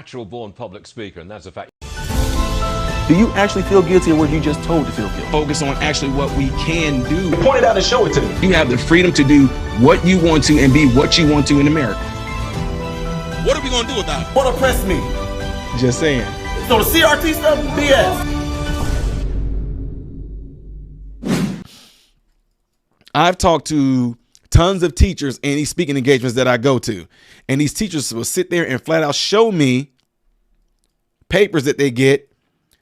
natural born public speaker, and that's a fact. Do you actually feel guilty or were you just told to feel guilty? Focus on actually what we can do. Point it out and show it to me. You have the freedom to do what you want to and be what you want to in America. What are we going to do about it? What oppress me? Just saying. So the CRT stuff, BS. I've talked to tons of teachers in these speaking engagements that I go to, and these teachers will sit there and flat out show me papers that they get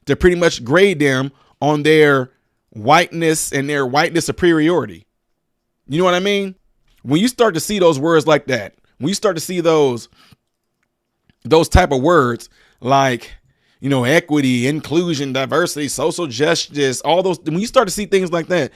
to pretty much grade them on their whiteness and their whiteness superiority. You know what I mean? When you start to see those words like that, when you start to see those type of words like, you know, equity, inclusion, diversity, social justice, all those, when you start to see things like that,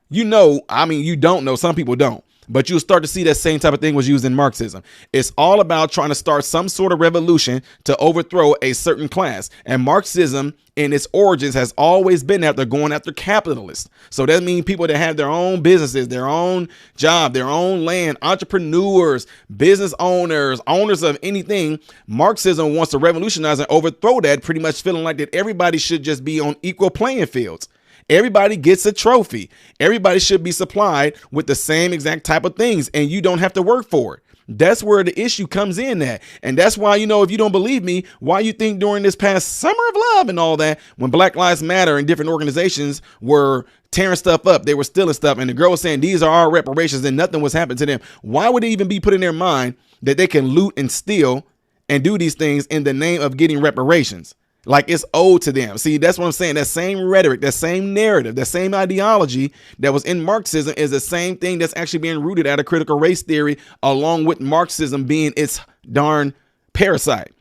you know, I mean, you don't know, some people don't, but you'll start to see that same type of thing was used in Marxism. It's all about trying to start some sort of revolution to overthrow a certain class. And Marxism in its origins has always been going after capitalists. So that means people that have their own businesses, their own job, their own land, entrepreneurs, business owners, owners of anything. Marxism wants to revolutionize and overthrow that, pretty much feeling like that everybody should just be on equal playing fields. Everybody gets a trophy. Everybody should be supplied with the same exact type of things, and you don't have to work for it. That's where the issue comes in at. And that's why, you know, if you don't believe me, why you think during this past summer of love and all that, when Black Lives Matter and different organizations were tearing stuff up, they were stealing stuff, and the girl was saying these are our reparations and nothing was happening to them. Why would it even be put in their mind that they can loot and steal and do these things in the name of getting reparations? Like it's owed to them. See, that's what I'm saying. That same rhetoric, that same narrative, that same ideology that was in Marxism is the same thing that's actually being rooted out of critical race theory, along with Marxism being its darn parasite.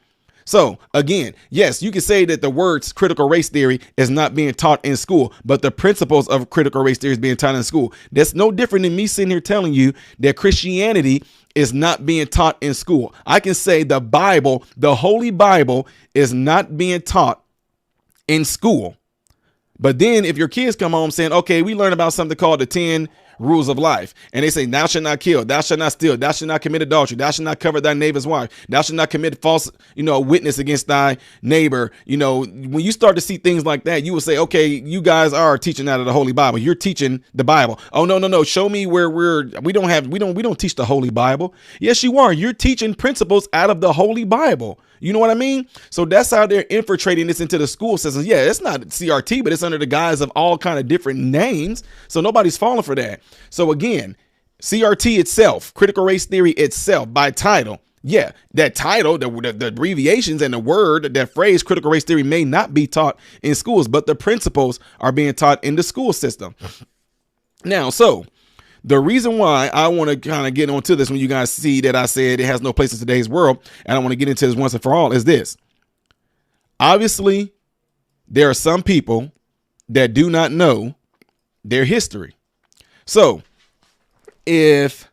So again, yes, you can say that the words critical race theory is not being taught in school, but the principles of critical race theory is being taught in school. That's no different than me sitting here telling you that Christianity is not being taught in school. I can say the Bible, the Holy Bible, is not being taught in school. But then if your kids come home saying, okay, we learn about something called the 10 rules of life, and they say, thou shalt not kill, thou shalt not steal, thou shalt not commit adultery, thou shalt not cover thy neighbor's wife, thou shalt not commit false, witness against thy neighbor. When you start to see things like that, you will say, okay, you guys are teaching out of the Holy Bible. You're teaching the Bible. Oh, no. Show me where we don't teach the Holy Bible. Yes, you are. You're teaching principles out of the Holy Bible. You know what I mean? So that's how they're infiltrating this into the school systems. Yeah, it's not CRT, but it's under the guise of all kind of different names. So nobody's falling for that. So again, CRT itself, critical race theory itself by title. Yeah, that title, the abbreviations and the word, that phrase critical race theory may not be taught in schools, but the principles are being taught in the school system. Now, so the reason why I want to kind of get onto this when you guys see that I said it has no place in today's world, and I want to get into this once and for all, is this. Obviously, there are some people that do not know their history. So if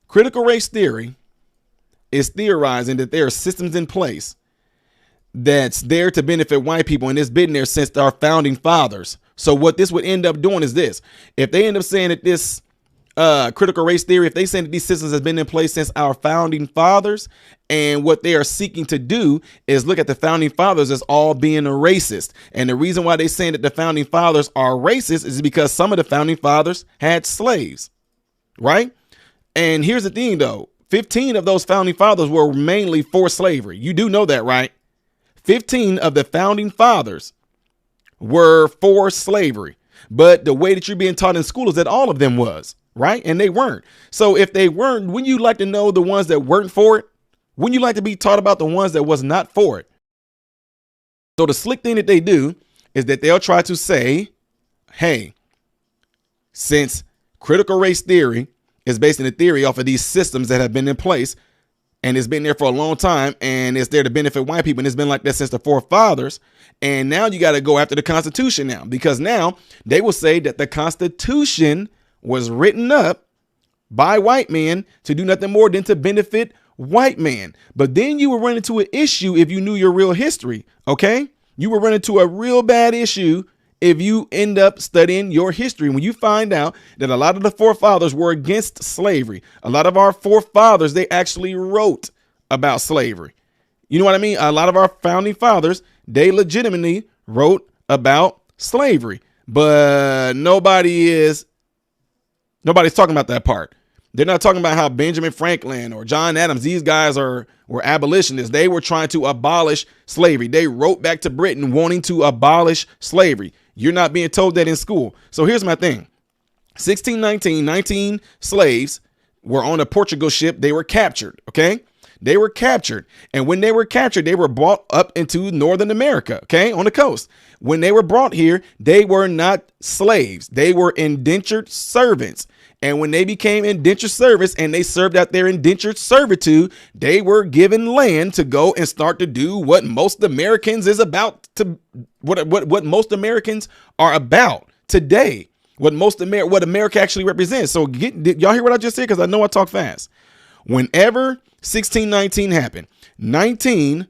critical race theory is theorizing that there are systems in place that's there to benefit white people, and it's been there since our founding fathers. So what this would end up doing is this. If they end up saying that this critical race theory, if they say that these systems have been in place since our founding fathers, and what they are seeking to do is look at the founding fathers as all being a racist. And the reason why they're saying that the founding fathers are racist is because some of the founding fathers had slaves, right? And here's the thing, though. 15 of those founding fathers were mainly for slavery. You do know that, right? 15 of the founding fathers were for slavery. But the way that you're being taught in school is that all of them was, right? And they weren't. So if they weren't, wouldn't you like to know the ones that weren't for it? Wouldn't you like to be taught about the ones that was not for it? So the slick thing that they do is that they'll try to say, hey, since critical race theory is based on the theory off of these systems that have been in place, and it's been there for a long time, and it's there to benefit white people, and it's been like that since the forefathers. And now you got to go after the Constitution now, because now they will say that the Constitution was written up by white men to do nothing more than to benefit white man. But then you will run into an issue if you knew your real history. OK, you will run into a real bad issue if you end up studying your history, when you find out that a lot of the forefathers were against slavery. A lot of our forefathers, they actually wrote about slavery. You know what I mean? A lot of our founding fathers, they legitimately wrote about slavery, but nobody's talking about that part. They're not talking about how Benjamin Franklin or John Adams, these guys were abolitionists. They were trying to abolish slavery. They wrote back to Britain wanting to abolish slavery. You're not being told that in school. So here's my thing. 1619, 19 slaves were on a Portugal ship. They were captured. Okay. They were captured. And when they were captured, they were brought up into Northern America. Okay. On the coast. When they were brought here, they were not slaves. They were indentured servants. And when they became indentured servants and they served out their indentured servitude, they were given land to go and start to do what most Americans is about to what most Americans are about today. What America actually represents. So did y'all hear what I just said? Because I know I talk fast. Whenever 1619 happened, 19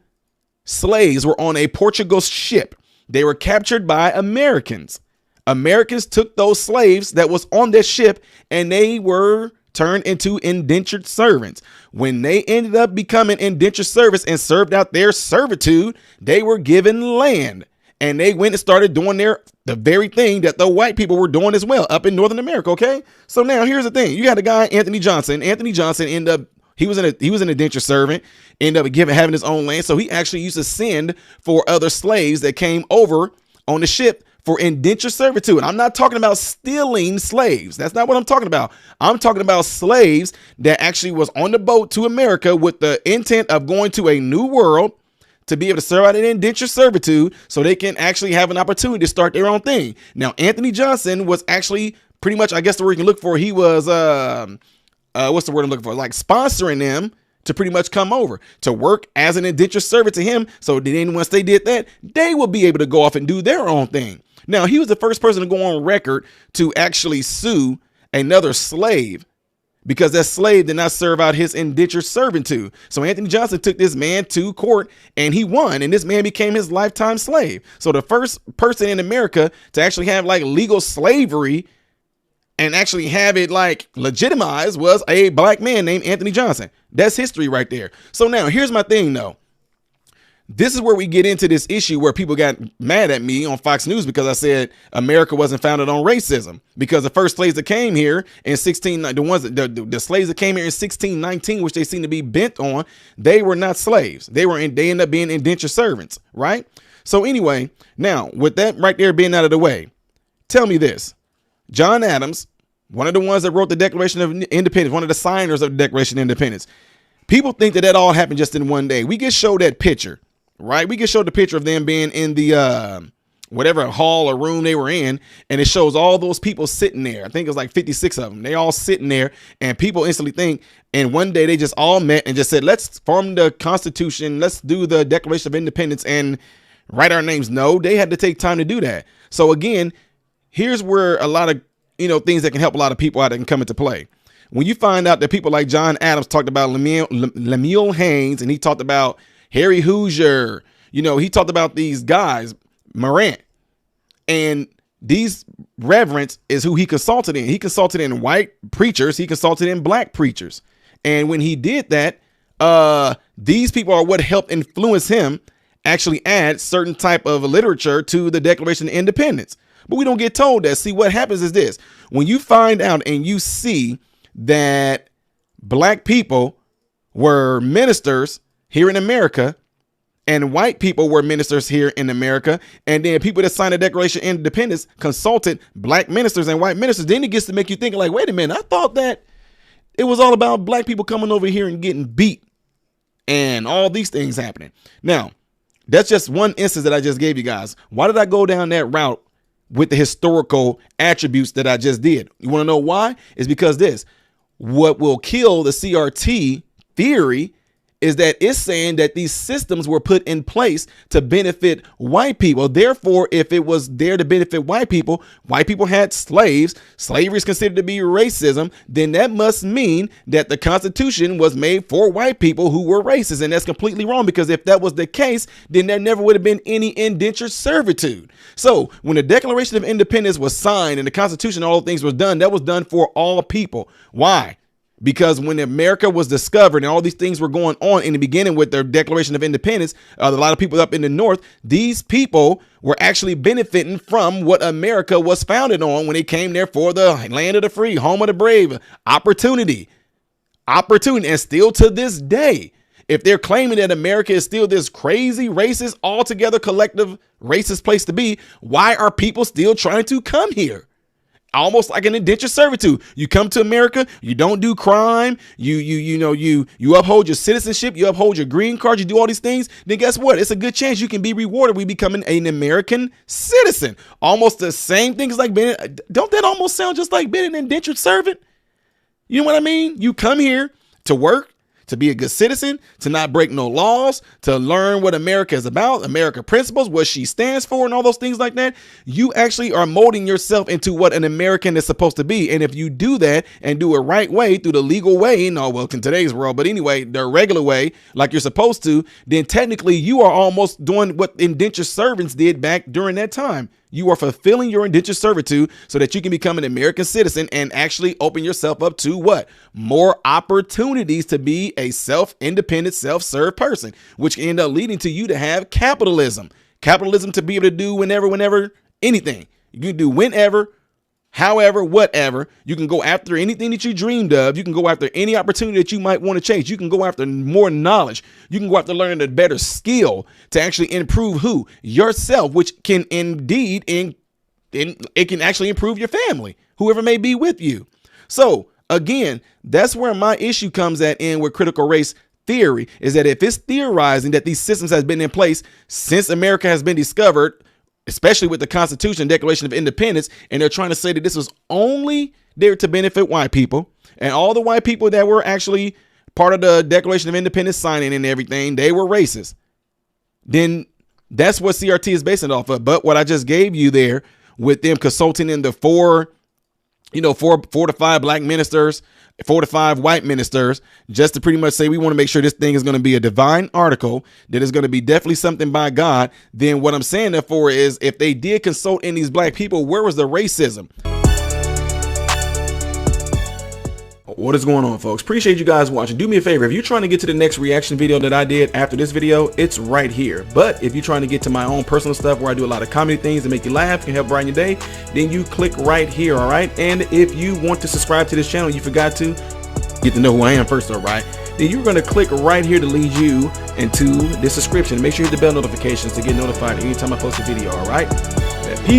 slaves were on a Portugal ship. They were captured by Americans. Americans took those slaves that was on this ship and they were turned into indentured servants. When they ended up becoming indentured servants and served out their servitude, they were given land and they went and started doing the very thing that the white people were doing as well up in Northern America. OK, so now here's the thing. You got a guy, Anthony Johnson. Anthony Johnson ended up he was an indentured servant, ended up having his own land. So he actually used to send for other slaves that came over on the ship for indentured servitude. And I'm not talking about stealing slaves. That's not what I'm talking about. I'm talking about slaves that actually was on the boat to America with the intent of going to a new world to be able to serve out an indentured servitude so they can actually have an opportunity to start their own thing. Now, Anthony Johnson was actually pretty much, I guess the word you can look for, he was, what's the word I'm looking for? Like sponsoring them to pretty much come over to work as an indentured servant to him. So then once they did that, they will be able to go off and do their own thing. Now, he was the first person to go on record to actually sue another slave because that slave did not serve out his indentured servitude. So Anthony Johnson took this man to court and he won, and this man became his lifetime slave. So the first person in America to actually have like legal slavery and actually have it like legitimized was a black man named Anthony Johnson. That's history right there. So now here's my thing though. This is where we get into this issue where people got mad at me on Fox News because I said America wasn't founded on racism, because the first slaves that came here in the slaves that came here in 1619, which they seem to be bent on, they were not slaves. They ended up being indentured servants. Right. So anyway, now with that right there being out of the way, tell me this. John Adams, one of the ones that wrote the Declaration of Independence, one of the signers of the Declaration of Independence. People think that all happened just in one day. We get showed that picture. Right. We can show the picture of them being in the whatever hall or room they were in. And it shows all those people sitting there. I think it was like 56 of them. They all sitting there and people instantly think. And one day they just all met and just said, let's form the Constitution. Let's do the Declaration of Independence and write our names. No, they had to take time to do that. So, again, here's where a lot of, things that can help a lot of people out that can come into play. When you find out that people like John Adams talked about Lemuel Haynes, and he talked about Harry Hoosier, he talked about these guys, Morant, and these reverends is who he consulted in. He consulted in white preachers. He consulted in black preachers. And when he did that, these people are what helped influence him actually add certain type of literature to the Declaration of Independence. But we don't get told that. See, what happens is this. When you find out and you see that black people were ministers here in America and white people were ministers here in America, and then people that signed the Declaration of Independence consulted black ministers and white ministers, then it gets to make you think like, wait a minute, I thought that it was all about black people coming over here and getting beat and all these things happening. Now, that's just one instance that I just gave you guys. Why did I go down that route with the historical attributes that I just did? You want to know why? It's because what will kill the CRT theory is that it's saying that these systems were put in place to benefit white people. Therefore, if it was there to benefit white people had slaves, slavery is considered to be racism, then that must mean that the Constitution was made for white people who were racist. And that's completely wrong, because if that was the case, then there never would have been any indentured servitude. So when the Declaration of Independence was signed and the Constitution, all things was done, that was done for all people. Why? Because when America was discovered and all these things were going on in the beginning with their Declaration of Independence, a lot of people up in the North, these people were actually benefiting from what America was founded on when they came there for the land of the free, home of the brave, opportunity. And still to this day, if they're claiming that America is still this crazy, racist, altogether collective racist place to be, why are people still trying to come here? Almost like an indentured servitude. You come to America, you don't do crime, you uphold your citizenship, you uphold your green card, you do all these things, then guess what? It's a good chance you can be rewarded with becoming an American citizen. Almost the same thing as like being, don't that almost sound just like being an indentured servant? You know what I mean? You come here to work, to be a good citizen, to not break no laws, to learn what America is about, America principles, what she stands for, and all those things like that. You actually are molding yourself into what an American is supposed to be. And if you do that and do it right way, through the legal way, in today's world, but anyway, the regular way, like you're supposed to, then technically you are almost doing what indentured servants did back during that time. You are fulfilling your indentured servitude so that you can become an American citizen and actually open yourself up to what? More opportunities to be a self-independent, self-served person, which can end up leading to you to have capitalism. Capitalism to be able to do whenever, anything. You can do whenever, however, whatever. You can go after anything that you dreamed of. You can go after any opportunity that you might want to change. You can go after more knowledge. You can go after learning a better skill to actually improve who? Yourself, which can indeed, it can actually improve your family, whoever may be with you. So again, that's where my issue comes in with critical race theory, is that if it's theorizing that these systems has been in place since America has been discovered, especially with the Constitution, Declaration of Independence, and they're trying to say that this was only there to benefit white people, and all the white people that were actually part of the Declaration of Independence signing and everything, they were racist, then that's what CRT is based it off of. But what I just gave you there with them consulting in the four to five black ministers, 4 to 5 white ministers, just to pretty much say we want to make sure this thing is going to be a divine article, that is going to be definitely something by God. Then what I'm saying therefore is, if they did consult in these black people, where was the racism? What is going on, folks? Appreciate you guys watching. Do me a favor, if you're trying to get to the next reaction video that I did after this video, it's right here. But if you're trying to get to my own personal stuff where I do a lot of comedy things that make you laugh, can help brighten your day, then you click right here, all right? And if you want to subscribe to this channel, you forgot to get to know who I am first, all right? Then you're going to click right here to lead you into this subscription. Make sure you hit the bell notifications to get notified anytime I post a video, all right? Peace.